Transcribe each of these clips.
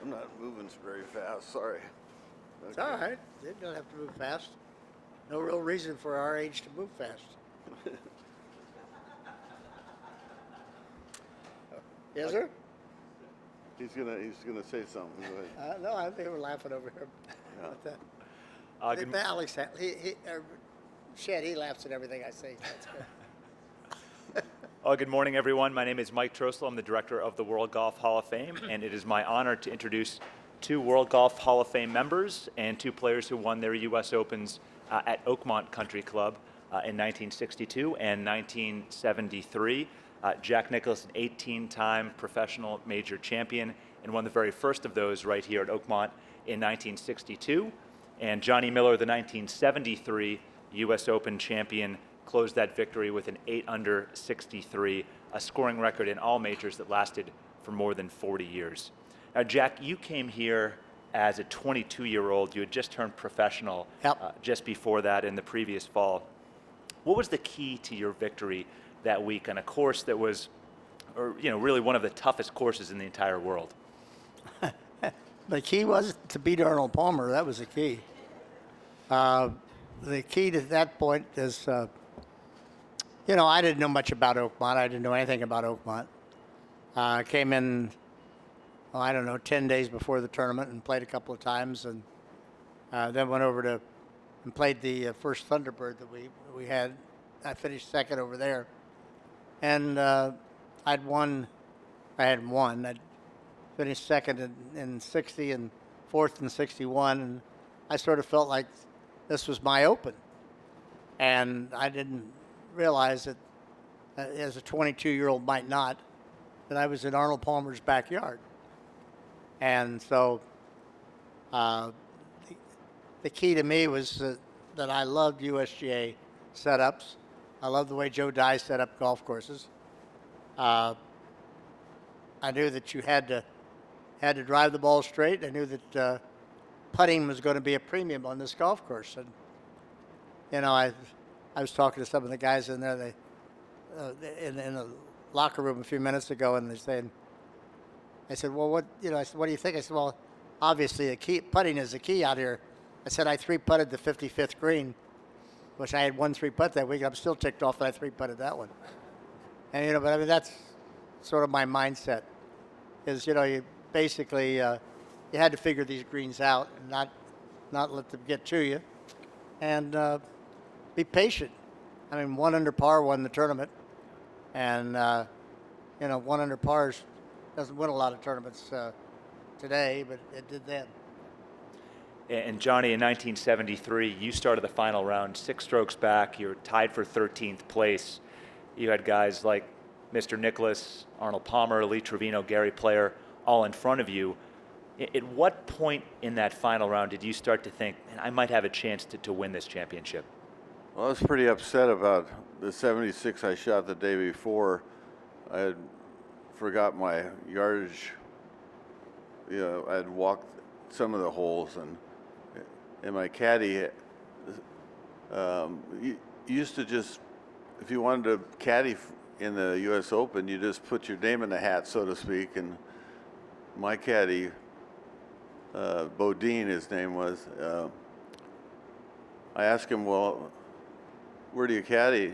I'm not moving very fast, sorry. It's all right. They don't have to move fast. No real reason for our age to move fast. Is there? He's gonna say something. Go ahead. No, they were laughing over here. Yeah. But, Good, Alex, Shed, he laughs at everything I say. That's good. good morning, everyone. My name is Mike Trosel. I'm the director of the World Golf Hall of Fame, and it is my honor to introduce two World Golf Hall of Fame members and two players who won their U.S. Opens at Oakmont Country Club in 1962 and 1973. Jack Nicklaus, an 18-time professional major champion, and won the very first of those right here at Oakmont in 1962. And Johnny Miller, the 1973 U.S. Open champion, closed that victory with an 8 under 63, a scoring record in all majors that lasted for more than 40 years. Now, Jack, you came here as a 22-year-old. You had just turned professional just before that in the previous fall. What was the key to your victory that week on a course that was, really one of the toughest courses in the entire world? The key was to beat Arnold Palmer. That was the key. The key to that point is, I didn't know much about Oakmont. I didn't know anything about Oakmont. I came in, 10 days before the tournament and played a couple of times, and then went over and played the first Thunderbird that we had. I finished second over there, and I'd won. I'd finished second in 60 and fourth in 61, and I sort of felt like this was my Open, and I didn't realize that, as a 22-year-old might not, that I was in Arnold Palmer's backyard. And so the key to me was that I loved USGA setups. I loved the way Joe Dye set up golf courses. I knew that you had to drive the ball straight. I knew that putting was going to be a premium on this golf course. And I was talking to some of the guys in there. In the locker room a few minutes ago, and they're saying, I said, well, what do you think? I said, well, obviously the key putting is the key out here. I said I 3-putted the 55th green, which I had 1 3-putt that week. I'm still ticked off that I 3-putted that one. And but I mean that's sort of my mindset. Is you basically you had to figure these greens out and not let them get to you, and be patient. I mean, 1 under par won the tournament, and 1 under par doesn't win a lot of tournaments today, but it did then. And Johnny, in 1973, you started the final round 6 strokes back. You were tied for 13th place. You had guys like Mr. Nicklaus, Arnold Palmer, Lee Trevino, Gary Player, all in front of you. At what point in that final round did you start to think, man, I might have a chance to win this championship? Well, I was pretty upset about the 76 I shot the day before. I had forgot my yardage. I had walked some of the holes, and my caddy used to just, if you wanted to caddy in the U.S. Open, you just put your name in the hat, so to speak. And my caddy, Bodine, his name was, I asked him, well, where do you caddy?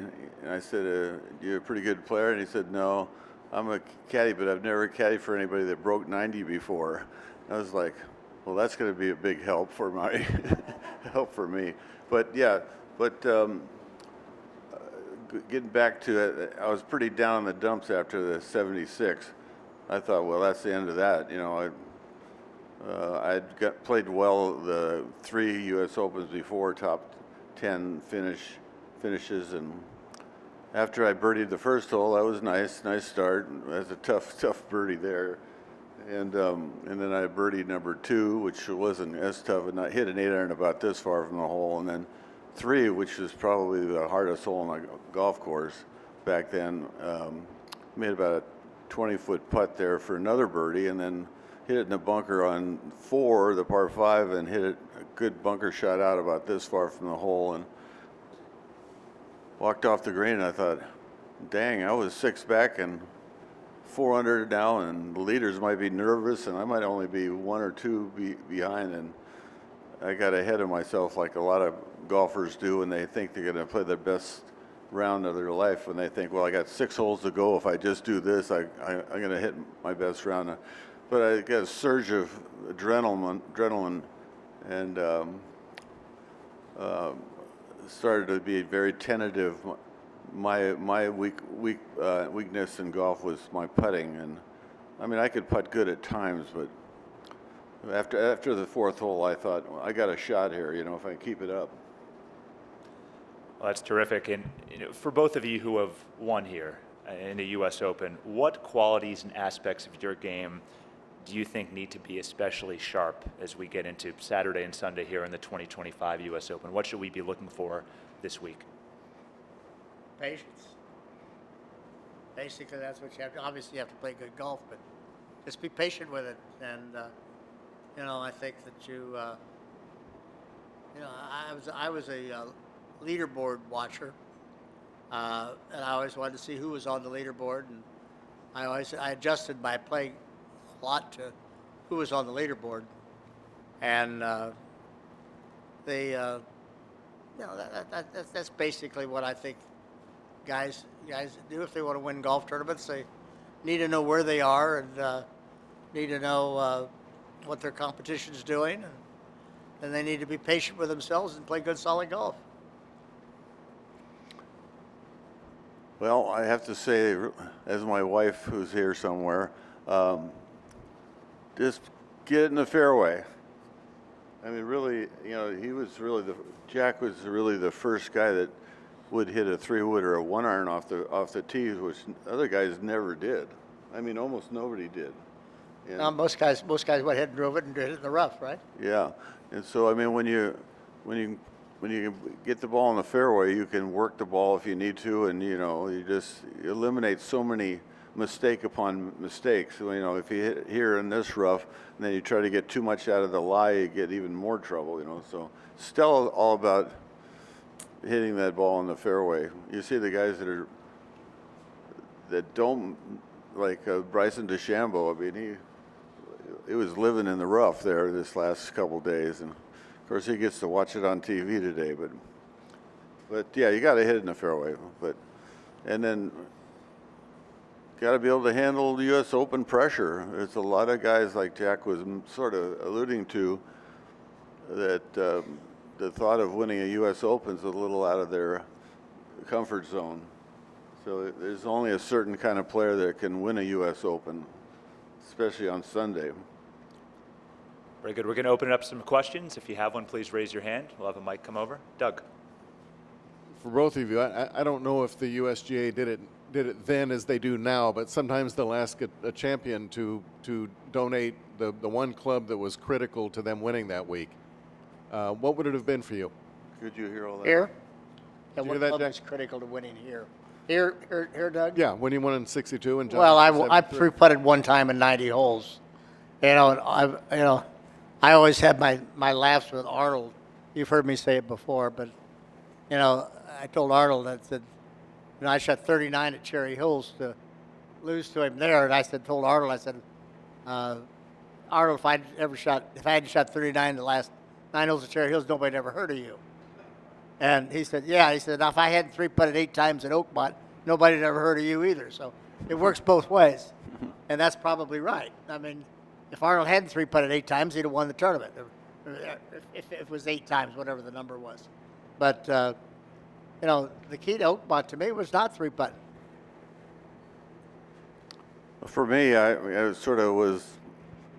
And I said, you're a pretty good player. And he said, no, I'm a caddy, but I've never caddied for anybody that broke 90 before. I was like, well, that's going to be a big help for me. But yeah, getting back to it, I was pretty down in the dumps after the 76. I thought, well, that's the end of that. I'd played well the 3 U.S. Opens before, top 10 finishes, and after I birdied the first hole, that was nice start. That's a tough birdie there, and then I birdied number 2, which wasn't as tough, and I hit an 8-iron about this far from the hole, and then 3, which was probably the hardest hole on the golf course back then. Made about a 20-foot putt there for another birdie, and then hit it in the bunker on 4, the par 5, and hit it a good bunker shot out about this far from the hole, and walked off the green. And I thought, dang, I was 6 back and 4 under now, and the leaders might be nervous, and I might only be 1 or 2 behind, and I got ahead of myself like a lot of golfers do when they think they're going to play their best round of their life. When they think, well, I got 6 holes to go. If I just do this, I'm going to hit my best round. But I got a surge of adrenaline, and started to be very tentative. My weakness in golf was my putting, and I mean I could putt good at times, but after the 4th hole, I thought, well, I got a shot here, if I keep it up. Well, that's terrific. And for both of you who have won here in the U.S. Open, what qualities and aspects of your game do you think need to be especially sharp as we get into Saturday and Sunday here in the 2025 U.S. Open? What should we be looking for this week? Patience. Basically, that's what you have to. Obviously, you have to play good golf, but just be patient with it. And I think that I was a leaderboard watcher, and I always wanted to see who was on the leaderboard, and I adjusted my play a lot to who was on the leaderboard, and that's basically what I think guys do if they want to win golf tournaments. They need to know where they are and need to know what their competition's doing, and they need to be patient with themselves and play good, solid golf. Well, I have to say, as my wife, who's here somewhere, just get it in the fairway. I mean, really, Jack was really the first guy that would hit a 3-wood or a 1-iron off the tees, which other guys never did. I mean, almost nobody did. And Most guys went ahead and drove it and did it in the rough, right? yeah, and so I mean, when you get the ball in the fairway, you can work the ball if you need to, and you just eliminate so many mistake upon mistakes. So, if you hit here in this rough, and then you try to get too much out of the lie, you get even more trouble. So still all about hitting that ball in the fairway. You see the guys that don't, like Bryson DeChambeau. I mean, he was living in the rough there this last couple days, and of course he gets to watch it on TV today. But yeah, you got to hit it in the fairway. And then got to be able to handle the U.S. Open pressure. There's a lot of guys, like Jack was sort of alluding to, that the thought of winning a U.S. Open is a little out of their comfort zone. So there's only a certain kind of player that can win a U.S. Open, especially on Sunday. Very good. We're going to open it up to some questions. If you have one, please raise your hand. We'll have a mic come over. Doug. For both of you, I don't know if the USGA did it then as they do now, but sometimes they'll ask a champion to donate the one club that was critical to them winning that week. What would it have been for you? Could you hear all that? Here? Yeah, Did you what hear that, club Jack? is critical to winning here? Here, Doug? Yeah, when you won in 62 and John Well, I 73. three-putted one time in 90 holes. And I always had my laughs with Arnold. You've heard me say it before, but I told Arnold, I said, I shot 39 at Cherry Hills to lose to him there, and told Arnold, I said, Arnold, if I hadn't shot 39 in the last 9 holes at Cherry Hills, nobody had ever heard of you. And he said, yeah. He said, now if I hadn't 3-putted 8 times at Oakmont, nobody had ever heard of you either. So it works both ways, and that's probably right. I mean, if Arnold hadn't 3-putted 8 times, he'd have won the tournament. If it was 8 times, whatever the number was. But the key to Oakmont to me was not 3-putting. For me, I sort of was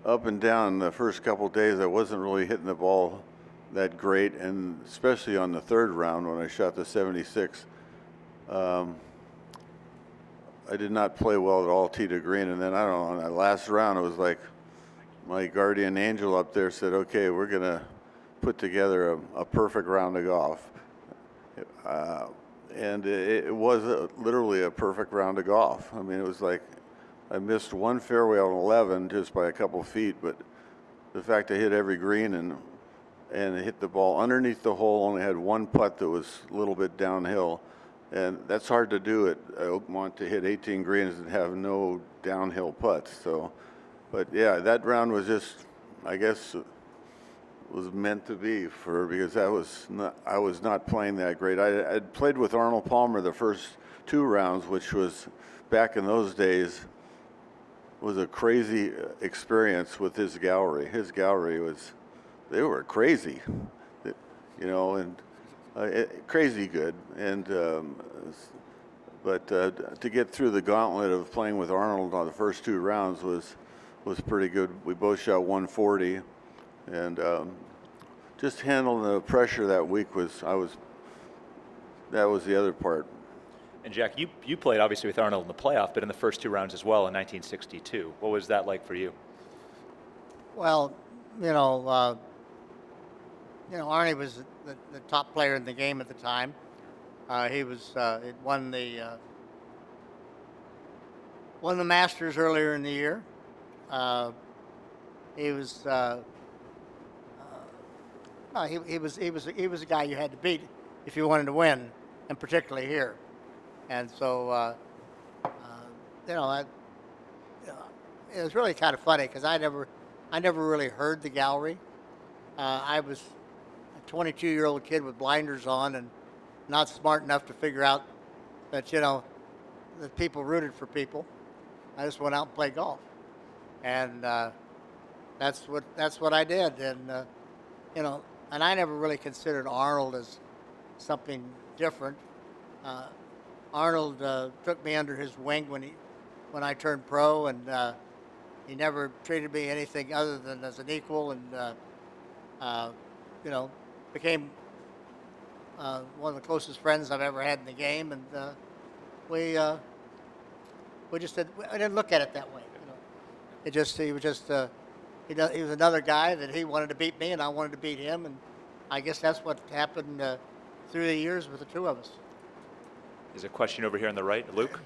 up and down the first couple of days. I wasn't really hitting the ball that great, and especially on the 3rd round when I shot the 76. I did not play well at all tee to green, and then I don't know, on that last round it was like my guardian angel up there said, okay, we're going to put together a perfect round of golf. And it was literally a perfect round of golf. I mean, it was like I missed one fairway on 11 just by a couple feet, but the fact I hit every green and hit the ball underneath the hole, only had one putt that was a little bit downhill, and that's hard to do at Oakmont, to hit 18 greens and have no downhill putts. So, but yeah, that round was just, I guess, was meant to be because I was not playing that great. I'd played with Arnold Palmer the first 2 rounds, which was back in those days was a crazy experience with his gallery. His gallery they were crazy, and crazy good. And but to get through the gauntlet of playing with Arnold on the first 2 rounds was pretty good. We both shot 140, and just handling the pressure that week that was the other part. And Jack, you played obviously with Arnold in the playoff, but in the first 2 rounds as well in 1962. What was that like for you? Well, Arnie was the top player in the game at the time. He was it won the Masters earlier in the year. He was he was a guy you had to beat if you wanted to win, and particularly here. And so it was really kind of funny because I never really heard the gallery. I was a 22-year-old kid with blinders on and not smart enough to figure out that that people rooted for people. I just went out and played golf, and that's what I did. And and I never really considered Arnold as something different. Arnold took me under his wing when I turned pro, and he never treated me anything other than as an equal, and became one of the closest friends I've ever had in the game. And we just I didn't look at it that way. He was another guy that he wanted to beat me, and I wanted to beat him, and I guess that's what happened through the years with the 2 of us. There's a question over here on the right. Luke?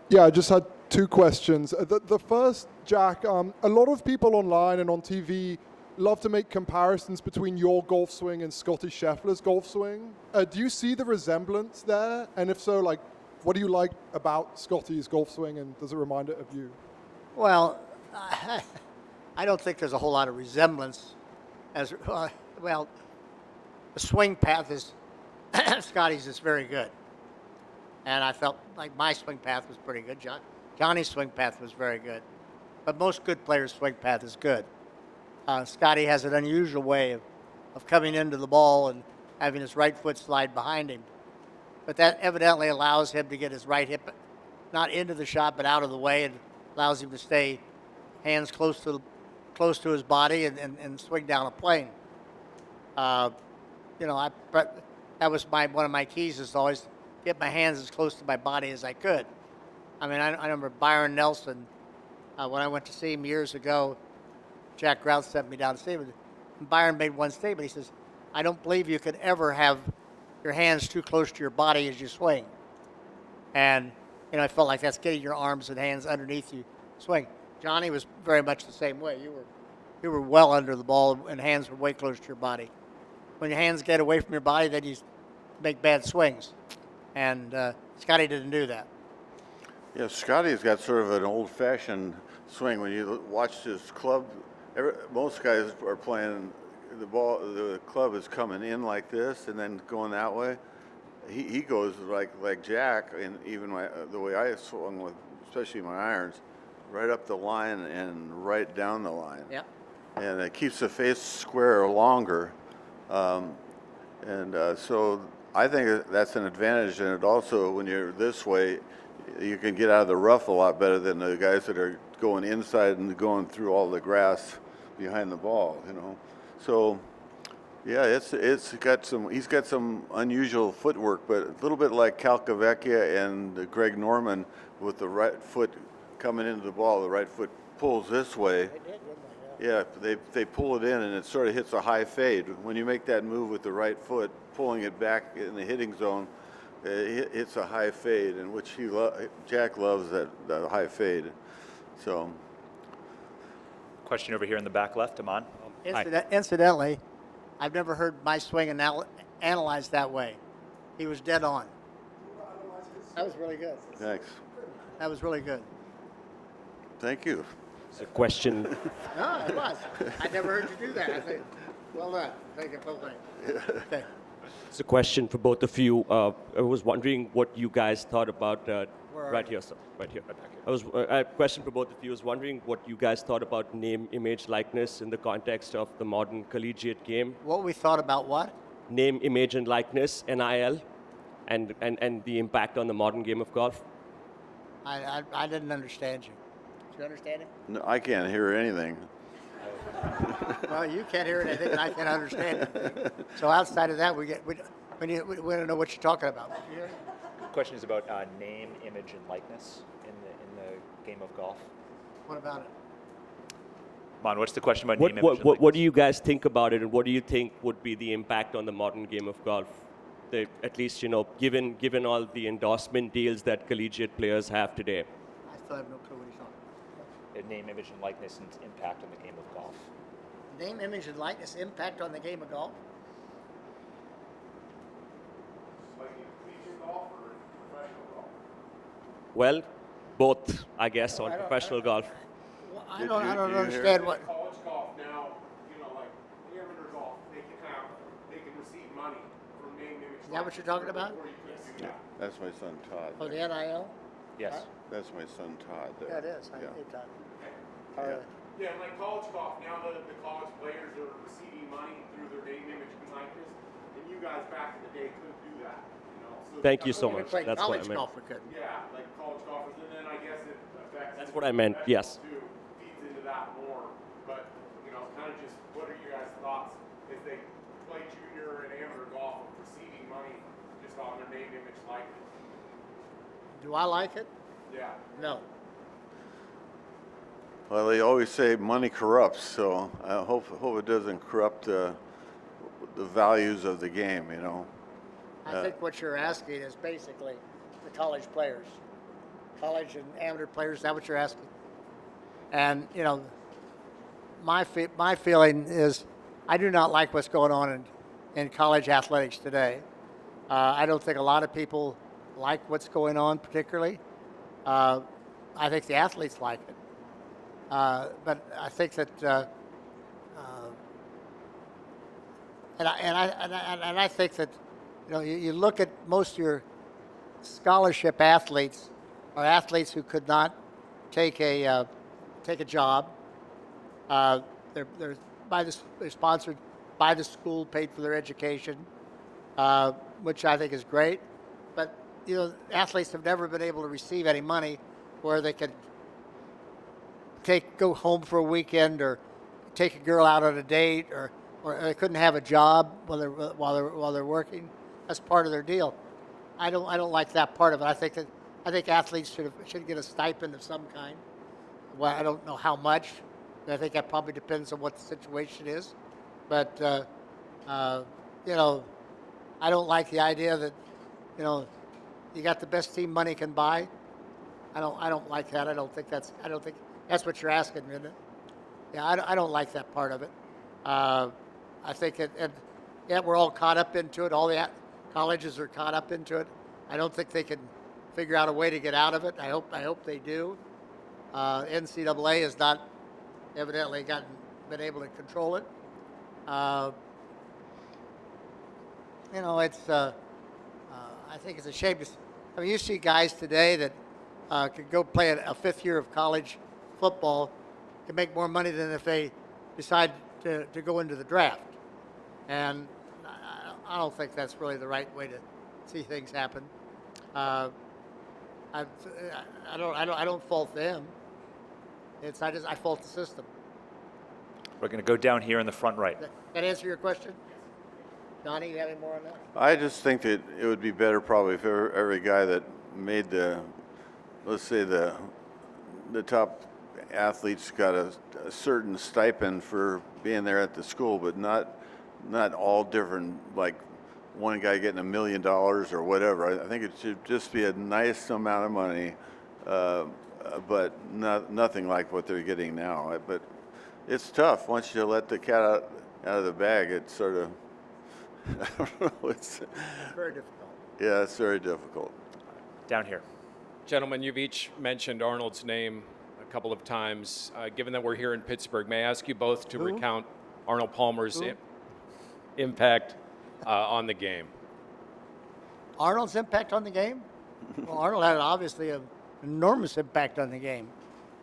Yeah, I just had 2 questions. The first, Jack, a lot of people online and on TV love to make comparisons between your golf swing and Scotty Scheffler's golf swing. Do you see the resemblance there? And if so, what do you like about Scotty's golf swing, and does it remind it of you? Well, I don't think there's a whole lot of resemblance. The swing path is Scotty's is very good, and I felt like my swing path was pretty good. Johnny's swing path was very good, but most good players' swing path is good. Scotty has an unusual way of coming into the ball and having his right foot slide behind him, but that evidently allows him to get his right hip not into the shot but out of the way, and allows him to stay hands close to his body and swing down a plane. That was one of my keys, is to always get my hands as close to my body as I could. I mean, I remember Byron Nelson, when I went to see him years ago. Jack Grout sent me down to see him, and Byron made one statement. He says, "I don't believe you could ever have your hands too close to your body as you swing." And I felt like that's getting your arms and hands underneath you swing. Johnny was very much the same way. You were well under the ball, and hands were way close to your body. When your hands get away from your body, then you make bad swings. And Scotty didn't do that. Yeah, Scotty's got sort of an old-fashioned swing. When you watch his club, most guys are playing the club is coming in like this and then going that way. He goes like Jack, and even the way I swung with, especially my irons, right up the line and right down the line. Yeah. And it keeps the face square longer, so I think that's an advantage. And it also, when you're this way, you can get out of the rough a lot better than the guys that are going inside and going through all the grass behind the ball. So. Yeah, he's got some unusual footwork, but a little bit like Calcavecchia and Greg Norman with the right foot coming into the ball. The right foot pulls this way. They did, didn't they? Yeah, they pull it in, and it sort of hits a high fade. When you make that move with the right foot, pulling it back in the hitting zone, it's a high fade, in which Jack loves that high fade. So. Question over here in the back left, Amon. Hi. Incidentally, I've never heard my swing analyzed that way. He was dead on. That was really good. Thanks. That was really good. Thank you. It's a question. No, it was. I never heard you do that. I think, well done. Thank you both ways. Okay. It's a question for both of you. I was wondering what you guys thought about. are Right here, sir. Right here. I have a question for both of you. I was wondering what you guys thought about name, image, likeness in the context of the modern collegiate game. What we thought about what? Name, image, and likeness (NIL), and the impact on the modern game of golf. I didn't understand you. Did you understand it? No, I can't hear anything. Well, you can't hear anything, and I can't understand anything. So outside of that, we don't know what you're talking about. Did you hear it? Question is about name, image, and likeness in the game of golf. What about it? Mon, what's the question about What, name, image, what, and what, likeness? what do you guys think about it, and what do you think would be the impact on the modern game of golf? At least, given all the endorsement deals that collegiate players have today. I still have no clue what he's talking about. Name, image, and likeness and impact on the game of golf. Name, image, and likeness impact on the game of golf? Well, both, I guess, on I don't- professional golf. Well, I Did don't you- did you hear understand what. College golf now, like amateur golf, they can receive money from name, image. Is that what you're talking about? Before you couldn't do that. That's my son Todd. Oh, the NIL? Yes. That's my son Todd. There. Yeah, it is. Yeah. All right. Yeah, and like college golf, now the college players are receiving money through their name, image, and likeness, and you guys back in the day couldn't do that, So Thank you so When we much. played That's what I college meant. golf, we couldn't. Yeah, like college golfers, and then I guess it affects. That's what I meant, yes. Too, feeds into that more, but, kind of just, what are your guys' thoughts if they play junior and amateur golf of receiving money just on their name, image, likeness? Do I like it? Yeah. No. Well, they always say money corrupts, so I hope it doesn't corrupt the values of the game. I think what you're asking is basically the college players, college and amateur players. Is that what you're asking? And my feeling is, I do not like what's going on in college athletics today. I don't think a lot of people like what's going on particularly. I think the athletes like it, but I think that. And I think that, you look at most of your scholarship athletes are athletes who could not take a job. They're sponsored by the school, paid for their education, which I think is great. But athletes have never been able to receive any money where they could go home for a weekend or take a girl out on a date, or they couldn't have a job while they're working. That's part of their deal. I don't like that part of it. I think athletes should get a stipend of some kind. Well, I don't know how much. I think that probably depends on what the situation is. But I don't like the idea that you got the best team money can buy. I don't like that. I don't think that's what you're asking, isn't it? Yeah, I don't like that part of it. I think we're all caught up into it. All the colleges are caught up into it. I don't think they can figure out a way to get out of it. I hope they do. NCAA has not evidently been able to control it. It's I think it's a shame. You see guys today that could go play a fifth year of college football, can make more money than if they decide to go into the draft. And I don't think that's really the right way to see things happen. I don't fault them. I fault the system. We're going to go down here in the front right. That answer your question? Donnie, you have any more on that? I just think that it would be better probably if every guy that made let's say the top athletes got a certain stipend for being there at the school, but not all different, like one guy getting $1 million or whatever. I think it should just be a nice amount of money, but nothing like what they're getting now. But it's tough once you let the cat out of the bag. It's sort of I don't know. It's Very difficult. yeah, it's very difficult. down here. Gentlemen, you've each mentioned Arnold's name a couple of times. Given that we're here in Pittsburgh, may I ask you both to recount Arnold Palmer's impact on the game? Arnold's impact on the game? Well, Arnold had obviously an enormous impact on the game.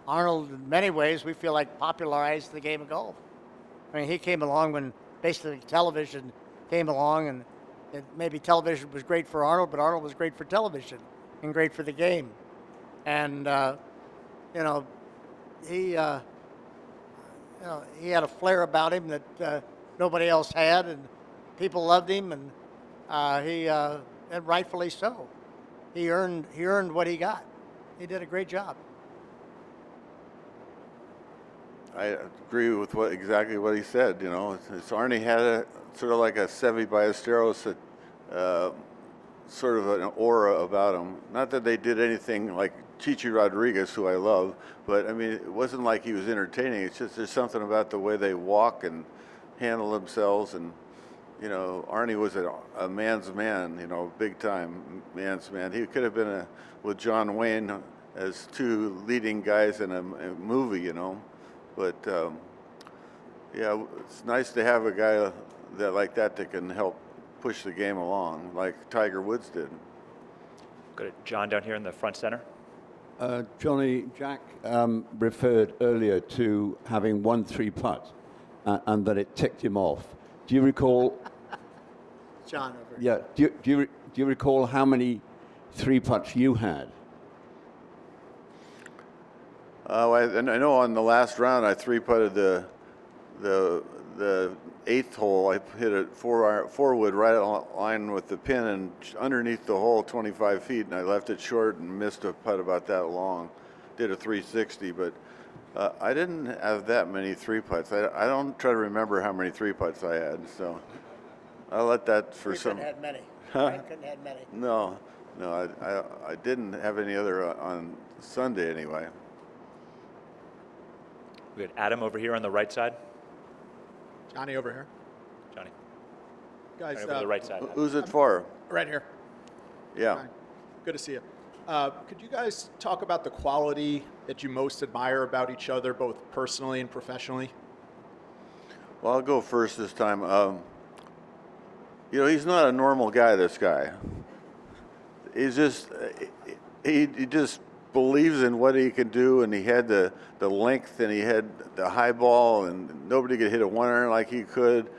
Arnold, in many ways, we feel like popularized the game of golf. I mean, he came along when basically television came along, and maybe television was great for Arnold, but Arnold was great for television and great for the game. And you know, he had a flair about him that nobody else had, and people loved him, and and rightfully so. He earned what he got. He did a great job. I agree with exactly what he said. You know, Arnie had a sort of like a Seve Ballesteros, sort of an aura about him. Not that they did anything like Chichi Rodriguez, who I love, but I mean, it wasn't like he was entertaining. It's just there's something about the way they walk and handle themselves, and you know, Arnie was a man's man. You know, big time man's man. He could have been with John Wayne as two leading guys in a movie. You know. But yeah, it's nice to have a guy like that can help push the game along, like Tiger Woods did. Go to John down here in the front center. Johnny, Jack referred earlier to having 1 3-putt and that it ticked him off. Do you recall? John over here. Yeah. Do you recall how many 3-putts you had? I know on the last round I 3-putted the 8th hole. I hit a 4-wood right on line with the pin and underneath the hole 25 feet, and I left it short and missed a putt about that long. Did a 360, but I didn't have that many 3-putts. I don't try to remember how many 3-putts I had, so I'll let that for some. Couldn't have many. Huh? Couldn't have many. No, I didn't have any other on Sunday anyway. We got Adam over here on the right side. Johnny over here. Johnny, Guys, right over to the right side. Who's it for? right here. Yeah. Hi. Good to see you. Could you guys talk about the quality that you most admire about each other, both personally and professionally? Well, I'll go first this time. You know, he's not a normal guy, this guy. He's just, he just believes in what he can do, and he had the length, and he had the high ball, and nobody could hit a 1-iron like he could.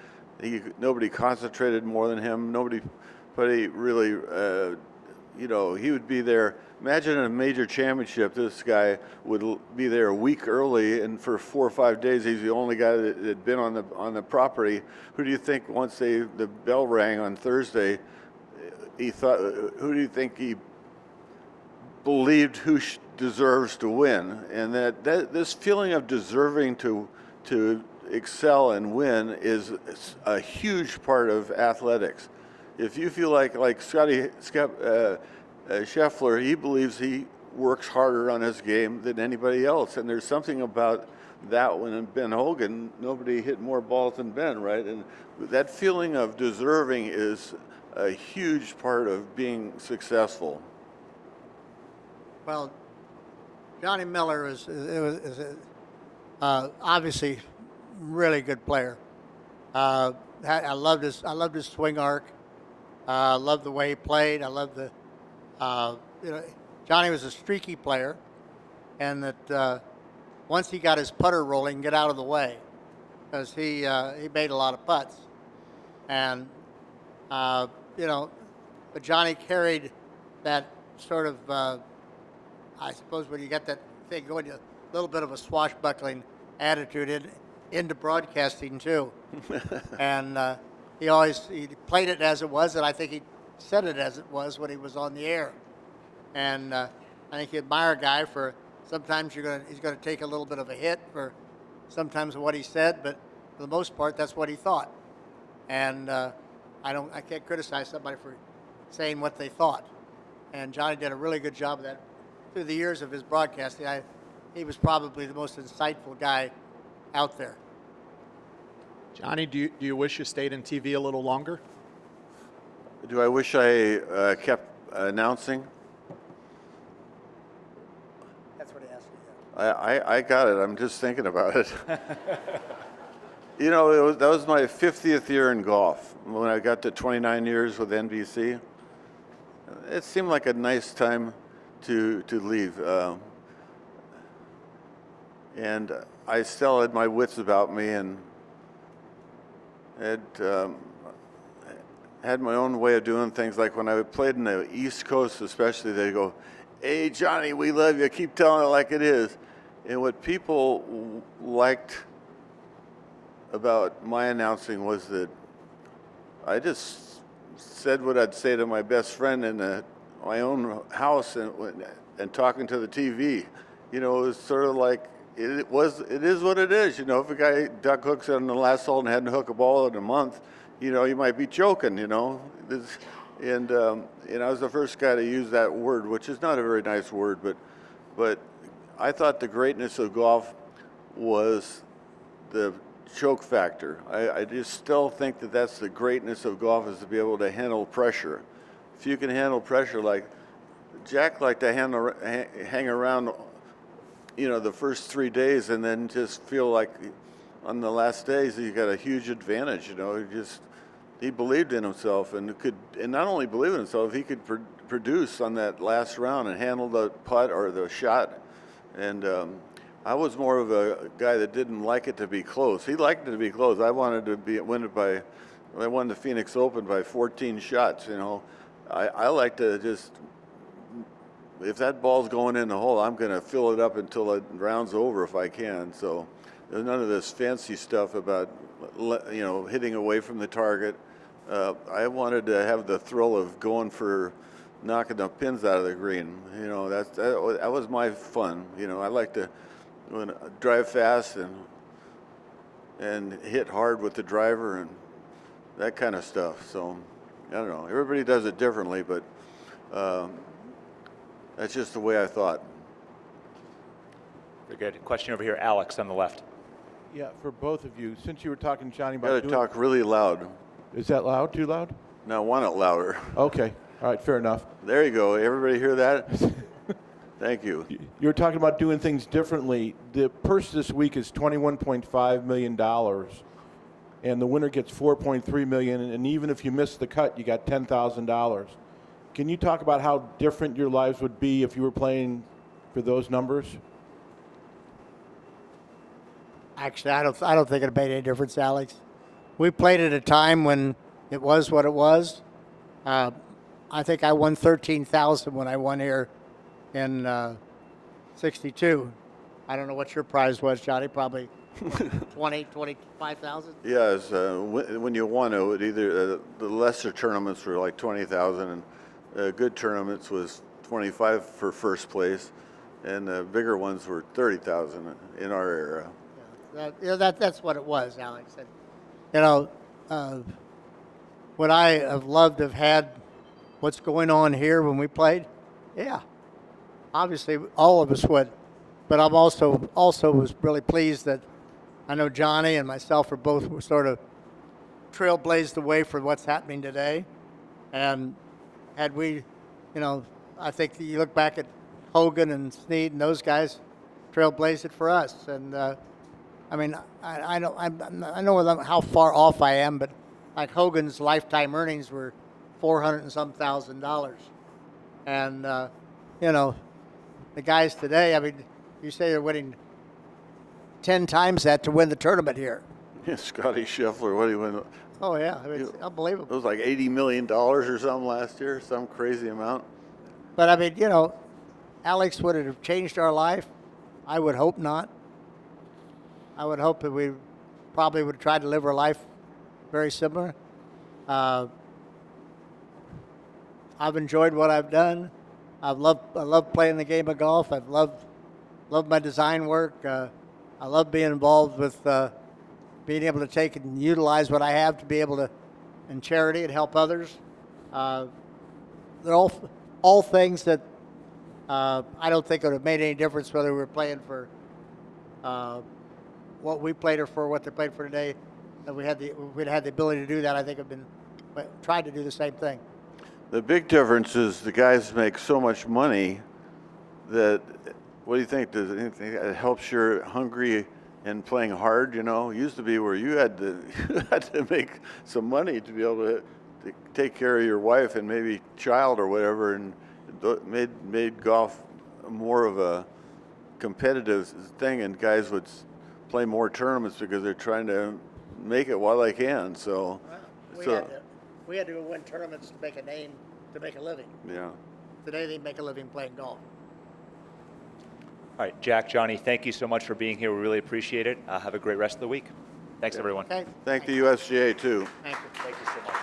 Nobody concentrated more than him. Nobody really, you know, he would be there. Imagine in a major championship, this guy would be there a week early, and for 4 or 5 days, he's the only guy that had been on the property. Who do you think once the bell rang on Thursday, who do you think he believed deserves to win? And that this feeling of deserving to excel and win is a huge part of athletics. If you feel like Scheffler, he believes he works harder on his game than anybody else, and there's something about that when Ben Hogan, nobody hit more balls than Ben, right? And that feeling of deserving is a huge part of being successful. Well, Johnny Miller is obviously really good player. I loved his swing arc. I loved the way he played. I loved the you know, Johnny was a streaky player, and that once he got his putter rolling, get out of the way, because he made a lot of putts, and you know, but Johnny carried that sort of. I suppose when you get that thing going, a little bit of a swashbuckling attitude into broadcasting too. And he played it as it was, and I think he said it as it was when he was on the air. And I think you admire a guy for sometimes he's going to take a little bit of a hit for sometimes what he said, but for the most part, that's what he thought. And I can't criticize somebody for saying what they thought. And Johnny did a really good job of that. Through the years of his broadcasting, he was probably the most insightful guy out there. Johnny, do you wish you stayed in TV a little longer? Do I wish I kept announcing? I got it. I'm just thinking about it. You know, that was my 50th year in golf. When I got to 29 years with NBC, it seemed like a nice time to leave. And I still had my wits about me and had my own way of doing things. Like when I played in the East Coast especially, they'd go, "Hey, Johnny, we love you. Keep telling it like it is." And what people liked about my announcing was that I just said what I'd say to my best friend in my own house and talking to the TV. You know, it was sort of like, it is what it is. You know, if a guy duck hooks on the last hole and hadn't hooked a ball in a month, you know, you might be choking, you know. And I was the first guy to use that word, which is not a very nice word, but I thought the greatness of golf was the choke factor. I just still think that that's the greatness of golf, is to be able to handle pressure. If you can handle pressure, like Jack liked to hang around, you know, the first 3 days and then just feel like on the last days he got a huge advantage. You know, he believed in himself and not only believe in himself, he could produce on that last round and handle the putt or the shot. And I was more of a guy that didn't like it to be close. He liked it to be close. I wanted to win it by. I won the Phoenix Open by 14 shots. You know, I like to just, if that ball's going in the hole, I'm going to fill it up until the round's over if I can. So there's none of this fancy stuff about, you know, hitting away from the target. I wanted to have the thrill of going for knocking the pins out of the green. You know, that was my fun. You know, I like to drive fast and hit hard with the driver and that kind of stuff. So I don't know. Everybody does it differently, but that's just the way I thought. Very good. Question over here, Alex on the left. Yeah, for both of you, since you were talking, Johnny, You got about to talk really loud. Is that loud? Too loud? No, I want it louder. Okay. All right, fair enough. There you go. Everybody hear that? Thank you. You were talking about doing things differently. The purse this week is $21.5 million, and the winner gets $4.3 million, and even if you miss the cut, you got $10,000. Can you talk about how different your lives would be if you were playing for those numbers? Actually, I don't think it made any difference, Alex. We played at a time when it was what it was. I think I won $13,000 when I won here in '62. I don't know what your prize was, Johnny. Probably 25,000. Yeah, when you won, it would either the lesser tournaments were like 20,000, and good tournaments was 25 for first place, and the bigger ones were 30,000 in our era. That's what it was, Alex. And, you know, would I have loved to have had what's going on here when we played? Yeah, obviously all of us would. But I'm also was really pleased that I know Johnny and myself were sort of trailblazed the way for what's happening today. And had we, you know, I think you look back at Hogan and Snead and those guys trailblazed it for us. And I mean, I know how far off I am, but like Hogan's lifetime earnings were $400 and some thousand. And you know, the guys today, I mean, you say they're winning 10 times that to win the tournament here. Yeah, Scotty Scheffler, what do you win? Oh yeah, I mean, it's unbelievable. It was like $80 million or something last year, some crazy amount. But I mean, you know, Alex, would it have changed our life? I would hope not. I would hope that we probably would try to live our life very similar. I've enjoyed what I've done. I love playing the game of golf. I've loved my design work. I love being involved with being able to take and utilize what I have to be able to, in charity, and help others. They're all things that I don't think would have made any difference whether we were playing for what we played or for what they played for today. If we'd had the ability to do that, I think tried to do the same thing. The big difference is the guys make so much money that What do you think? Does it think it helps your hungry and playing hard? You know, it used to be where you had to you had to make some money to be able to take care of your wife and maybe child or whatever, and made golf more of a competitive thing, and guys would play more tournaments because they're trying to make it while they can. So, We had to go win tournaments to make a name, to make a living. yeah. Today they make a living playing golf. All right, Jack, Johnny, thank you so much for being here. We really appreciate it. Have a great rest of the week. Thanks, everyone. Okay? Thank the USGA too. Thank you. Thank you so much.